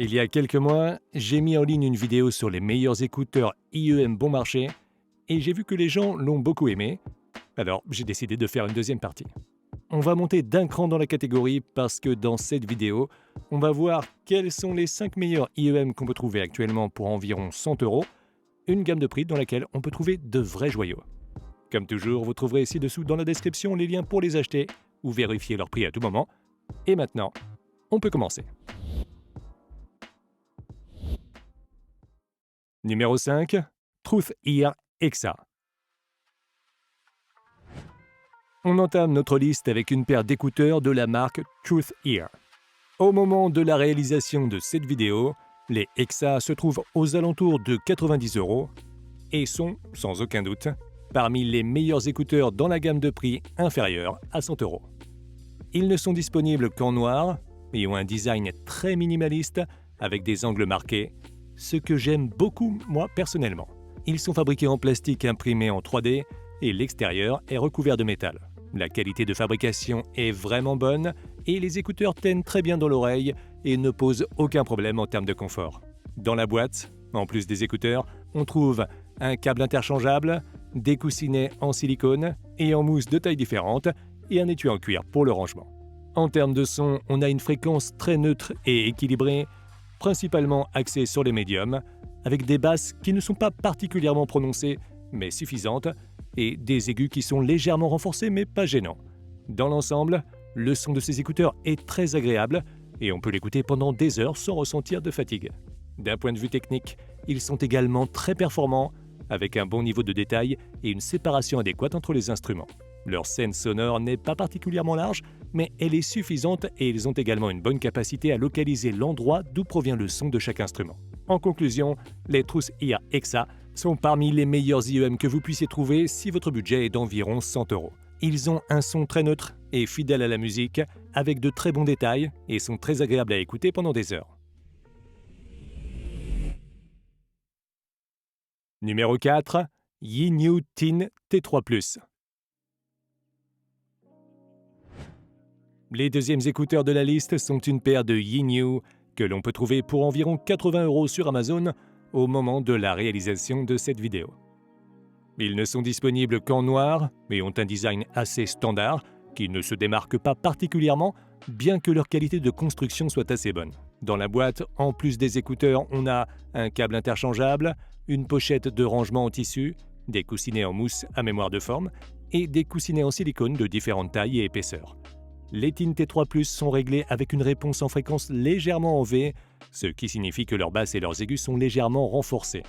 Il y a quelques mois, j'ai mis en ligne une vidéo sur les meilleurs écouteurs IEM bon marché et j'ai vu que les gens l'ont beaucoup aimé, alors j'ai décidé de faire une deuxième partie. On va monter d'un cran dans la catégorie parce que dans cette vidéo, on va voir quels sont les 5 meilleurs IEM qu'on peut trouver actuellement pour environ 100 €, une gamme de prix dans laquelle on peut trouver de vrais joyaux. Comme toujours, vous trouverez ci-dessous dans la description les liens pour les acheter ou vérifier leur prix à tout moment. Et maintenant, on peut commencer. Numéro 5, Truth Ear Exa. On entame notre liste avec une paire d'écouteurs de la marque Truth Ear. Au moment de la réalisation de cette vidéo, les Exa se trouvent aux alentours de 90 € et sont, sans aucun doute, parmi les meilleurs écouteurs dans la gamme de prix inférieure à 100 €. Ils ne sont disponibles qu'en noir et ont un design très minimaliste avec des angles marqués, ce que j'aime beaucoup moi personnellement. Ils sont fabriqués en plastique imprimé en 3D et l'extérieur est recouvert de métal. La qualité de fabrication est vraiment bonne et les écouteurs tiennent très bien dans l'oreille et ne posent aucun problème en termes de confort. Dans la boîte, en plus des écouteurs, on trouve un câble interchangeable, des coussinets en silicone et en mousse de tailles différentes et un étui en cuir pour le rangement. En termes de son, on a une fréquence très neutre et équilibrée, principalement axée sur les médiums, avec des basses qui ne sont pas particulièrement prononcées, mais suffisantes, et des aigus qui sont légèrement renforcés mais pas gênants. Dans l'ensemble, le son de ces écouteurs est très agréable et on peut l'écouter pendant des heures sans ressentir de fatigue. D'un point de vue technique, ils sont également très performants, avec un bon niveau de détail et une séparation adéquate entre les instruments. Leur scène sonore n'est pas particulièrement large, mais elle est suffisante et ils ont également une bonne capacité à localiser l'endroit d'où provient le son de chaque instrument. En conclusion, les Truth Ear Exa sont parmi les meilleurs IEM que vous puissiez trouver si votre budget est d'environ 100 €. Ils ont un son très neutre et fidèle à la musique, avec de très bons détails et sont très agréables à écouter pendant des heures. Numéro 4, Yinyu Tin T3+. Les deuxièmes écouteurs de la liste sont une paire de Yinyu que l'on peut trouver pour environ 80 € sur Amazon au moment de la réalisation de cette vidéo. Ils ne sont disponibles qu'en noir et ont un design assez standard qui ne se démarque pas particulièrement, bien que leur qualité de construction soit assez bonne. Dans la boîte, en plus des écouteurs, on a un câble interchangeable, une pochette de rangement en tissu, des coussinets en mousse à mémoire de forme et des coussinets en silicone de différentes tailles et épaisseurs. Les Tin T3+ sont réglés avec une réponse en fréquence légèrement en V, ce qui signifie que leurs basses et leurs aigus sont légèrement renforcés.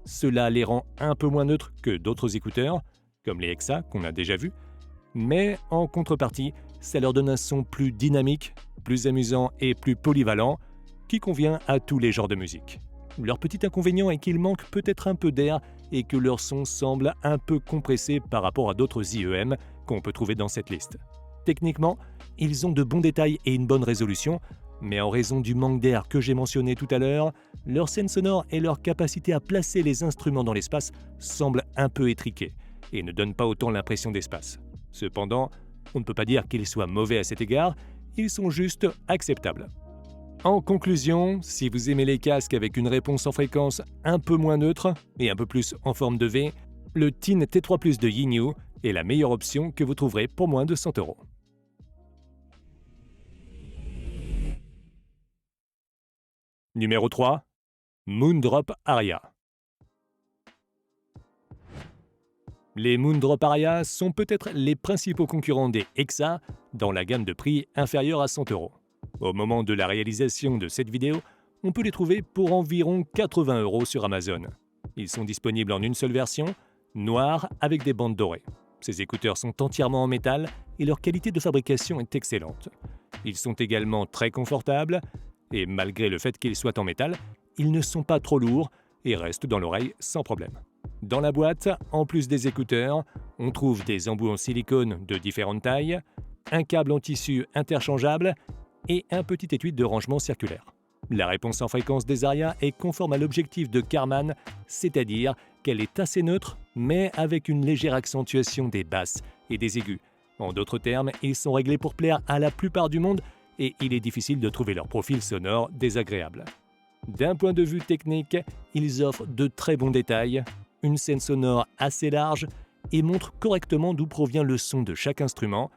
Cela les rend un peu moins neutres que d'autres écouteurs, comme les Exa qu'on a déjà vus, mais en contrepartie, ça leur donne un son plus dynamique, plus amusant et plus polyvalent, qui convient à tous les genres de musique. Leur petit inconvénient est qu'il manque peut-être un peu d'air et que leur son semble un peu compressé par rapport à d'autres IEM qu'on peut trouver dans cette liste. Techniquement, ils ont de bons détails et une bonne résolution, mais en raison du manque d'air que j'ai mentionné tout à l'heure, leur scène sonore et leur capacité à placer les instruments dans l'espace semblent un peu étriquées et ne donnent pas autant l'impression d'espace. Cependant, on ne peut pas dire qu'ils soient mauvais à cet égard, ils sont juste acceptables. En conclusion, si vous aimez les casques avec une réponse en fréquence un peu moins neutre et un peu plus en forme de V, le Tin T3+ de Yinyu est la meilleure option que vous trouverez pour moins de 100 €. Numéro 3, Moondrop Aria. Les Moondrop Aria sont peut-être les principaux concurrents des Exa dans la gamme de prix inférieure à 100 €. Au moment de la réalisation de cette vidéo, on peut les trouver pour environ 80 € sur Amazon. Ils sont disponibles en une seule version, noire avec des bandes dorées. Ces écouteurs sont entièrement en métal et leur qualité de fabrication est excellente. Ils sont également très confortables et malgré le fait qu'ils soient en métal, ils ne sont pas trop lourds et restent dans l'oreille sans problème. Dans la boîte, en plus des écouteurs, on trouve des embouts en silicone de différentes tailles, un câble en tissu interchangeable et un petit étui de rangement circulaire. La réponse en fréquence des Aria est conforme à l'objectif de Karman, c'est-à-dire qu'elle est assez neutre, mais avec une légère accentuation des basses et des aigus. En d'autres termes, ils sont réglés pour plaire à la plupart du monde et il est difficile de trouver leur profil sonore désagréable. D'un point de vue technique, ils offrent de très bons détails, une scène sonore assez large et montrent correctement d'où provient le son de chaque instrument,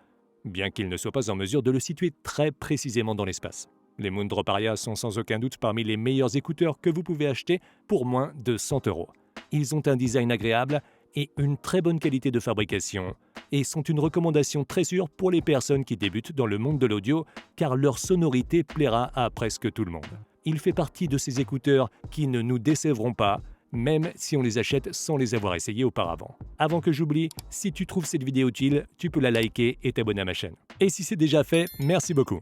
bien qu'ils ne soient pas en mesure de le situer très précisément dans l'espace. Les Moondrop Aria sont sans aucun doute parmi les meilleurs écouteurs que vous pouvez acheter pour moins de 100 €. Ils ont un design agréable et une très bonne qualité de fabrication, et sont une recommandation très sûre pour les personnes qui débutent dans le monde de l'audio, car leur sonorité plaira à presque tout le monde. Il fait partie de ces écouteurs qui ne nous décevront pas, même si on les achète sans les avoir essayés auparavant. Avant que j'oublie, si tu trouves cette vidéo utile, tu peux la liker et t'abonner à ma chaîne. Et si c'est déjà fait, merci beaucoup.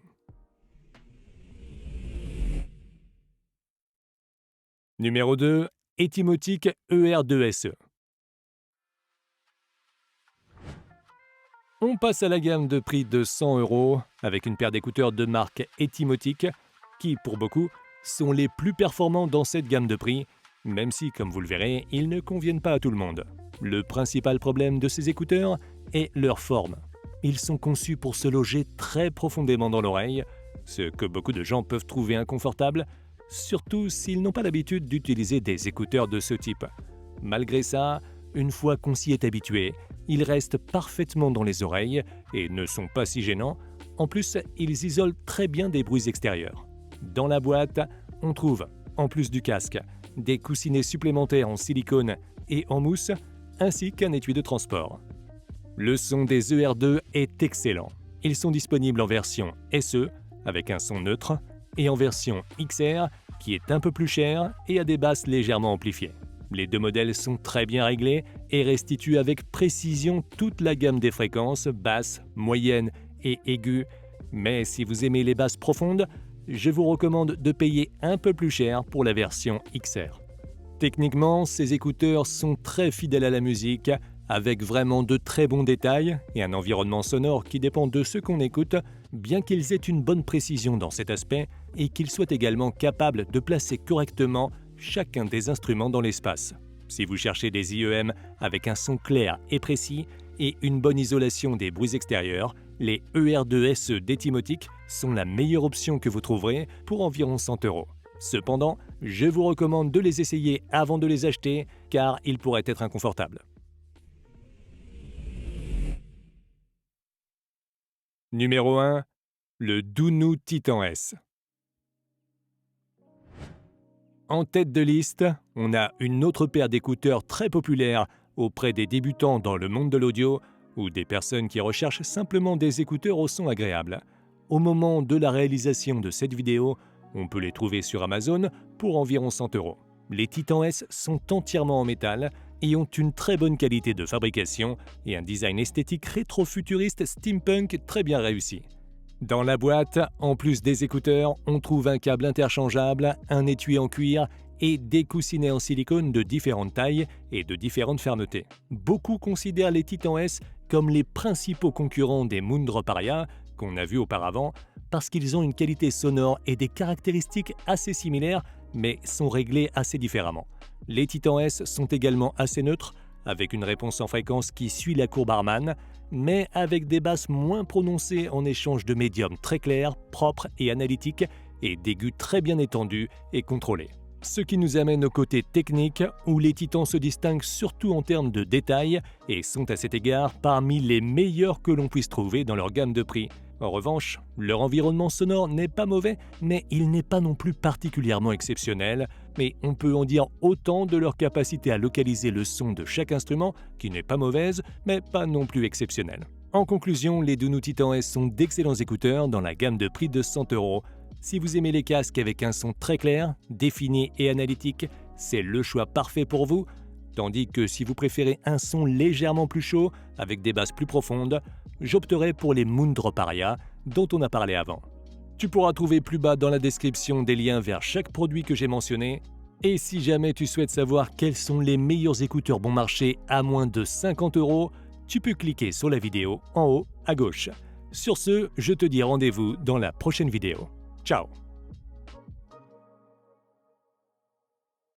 Numéro 2, Etymotic ER2SE. On passe à la gamme de prix de 100 € avec une paire d'écouteurs de marque Etymotic qui, pour beaucoup, sont les plus performants dans cette gamme de prix, même si, comme vous le verrez, ils ne conviennent pas à tout le monde. Le principal problème de ces écouteurs est leur forme. Ils sont conçus pour se loger très profondément dans l'oreille, ce que beaucoup de gens peuvent trouver inconfortable, surtout s'ils n'ont pas l'habitude d'utiliser des écouteurs de ce type. Malgré ça, une fois qu'on s'y est habitué, ils restent parfaitement dans les oreilles et ne sont pas si gênants. En plus, ils isolent très bien des bruits extérieurs. Dans la boîte, on trouve, en plus du casque, des coussinets supplémentaires en silicone et en mousse, ainsi qu'un étui de transport. Le son des ER2 est excellent. Ils sont disponibles en version SE, avec un son neutre, et en version XR, qui est un peu plus cher et a des basses légèrement amplifiées. Les deux modèles sont très bien réglés et restituent avec précision toute la gamme des fréquences, basses, moyennes et aiguës. Mais si vous aimez les basses profondes, je vous recommande de payer un peu plus cher pour la version XR. Techniquement, ces écouteurs sont très fidèles à la musique, avec vraiment de très bons détails et un environnement sonore qui dépend de ce qu'on écoute, bien qu'ils aient une bonne précision dans cet aspect et qu'ils soient également capables de placer correctement chacun des instruments dans l'espace. Si vous cherchez des IEM avec un son clair et précis et une bonne isolation des bruits extérieurs, les ER2SE d'Etymotic sont la meilleure option que vous trouverez pour environ 100 €. Cependant, je vous recommande de les essayer avant de les acheter car ils pourraient être inconfortables. Numéro 1, le Doonu Titan S. En tête de liste, on a une autre paire d'écouteurs très populaire auprès des débutants dans le monde de l'audio ou des personnes qui recherchent simplement des écouteurs au son agréable. Au moment de la réalisation de cette vidéo, on peut les trouver sur Amazon pour environ 100 €. Les Titan S sont entièrement en métal et ont une très bonne qualité de fabrication et un design esthétique rétro-futuriste steampunk très bien réussi. Dans la boîte, en plus des écouteurs, on trouve un câble interchangeable, un étui en cuir et des coussinets en silicone de différentes tailles et de différentes fermetés. Beaucoup considèrent les Titan S comme les principaux concurrents des Moondrop Aria qu'on a vus auparavant parce qu'ils ont une qualité sonore et des caractéristiques assez similaires mais sont réglés assez différemment. Les Titan S sont également assez neutres, avec une réponse en fréquence qui suit la courbe Harman, mais avec des basses moins prononcées en échange de médiums très clairs, propres et analytiques, et d'aigus très bien étendus et contrôlés. Ce qui nous amène au côté technique, où les Titans se distinguent surtout en termes de détails et sont à cet égard parmi les meilleurs que l'on puisse trouver dans leur gamme de prix. En revanche, leur environnement sonore n'est pas mauvais, mais il n'est pas non plus particulièrement exceptionnel, mais on peut en dire autant de leur capacité à localiser le son de chaque instrument, qui n'est pas mauvaise, mais pas non plus exceptionnelle. En conclusion, les Doonu Titan S sont d'excellents écouteurs dans la gamme de prix de 100 €. Si vous aimez les casques avec un son très clair, défini et analytique, c'est le choix parfait pour vous. Tandis que si vous préférez un son légèrement plus chaud, avec des basses plus profondes, j'opterai pour les Moondrop Aria, dont on a parlé avant. Tu pourras trouver plus bas dans la description des liens vers chaque produit que j'ai mentionné. Et si jamais tu souhaites savoir quels sont les meilleurs écouteurs bon marché à moins de 50 €, tu peux cliquer sur la vidéo en haut à gauche. Sur ce, je te dis rendez-vous dans la prochaine vidéo. Ciao!